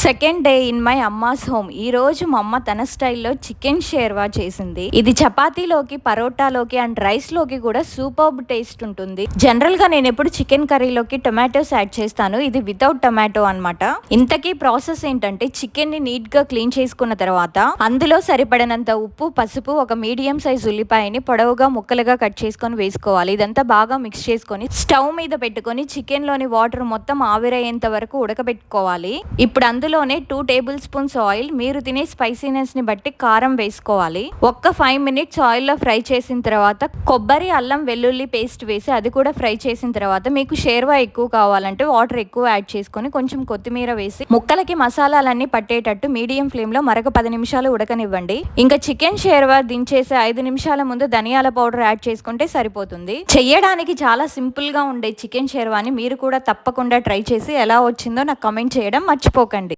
Second day in my అమ్మాస్ home. ఈ రోజు మా అమ్మ తన స్టైల్లో చికెన్ షేర్వా చేసింది. ఇది చపాతీలోకి, పరోటాలోకి అండ్ రైస్ లోకి కూడా సూపర్బ్ టేస్ట్ ఉంటుంది. జనరల్ గా నేను ఎప్పుడు చికెన్ కర్రీలోకి టొమాటోస్ యాడ్ చేస్తాను. ఇది వితౌట్ టొమాటో అన్నమాట. ఇంతకీ ప్రాసెస్ ఏంటంటే, చికెన్ ని నీట్ గా క్లీన్ చేసుకున్న తర్వాత అందులో సరిపడినంత ఉప్పు, పసుపు, ఒక మీడియం సైజ్ ఉల్లిపాయని పొడవుగా ముక్కలుగా కట్ చేసుకొని వేసుకోవాలి. ఇదంతా బాగా మిక్స్ చేసుకొని స్టవ్ మీద పెట్టుకొని చికెన్ లోని వాటర్ మొత్తం ఆవిరయ్యేంత వరకు ఉడకబెట్టుకోవాలి. ఇప్పుడు అందులోనే 2 టేబుల్ స్పూన్స్ ఆయిల్, మీరు తినే స్పైసీనెస్ ని బట్టి కారం వేసుకోవాలి. ఒక్క 5 మినిట్స్ ఆయిల్ లో ఫ్రై చేసిన తర్వాత కొబ్బరి, అల్లం, వెల్లుల్లి పేస్ట్ వేసి అది కూడా ఫ్రై చేసిన తర్వాత మీకు షేర్వా ఎక్కువ కావాలంటే వాటర్ ఎక్కువ యాడ్ చేసుకొని కొంచెం కొత్తిమీర వేసి ముక్కలకి మసాలాలన్నీ పట్టేటట్టు మీడియం ఫ్లేమ్ లో మరొక 10 నిమిషాలు ఉడకనివ్వండి. ఇంకా చికెన్ షేర్వా దించేసే 5 నిమిషాల ముందు ధనియాల పౌడర్ యాడ్ చేసుకుంటే సరిపోతుంది. చెయ్యడానికి చాలా సింపుల్ గా ఉండే చికెన్ షేర్వాని మీరు కూడా తప్పకుండా ట్రై చేసి ఎలా వచ్చిందో నాకు కామెంట్ చేయడం మర్చిపోకండి.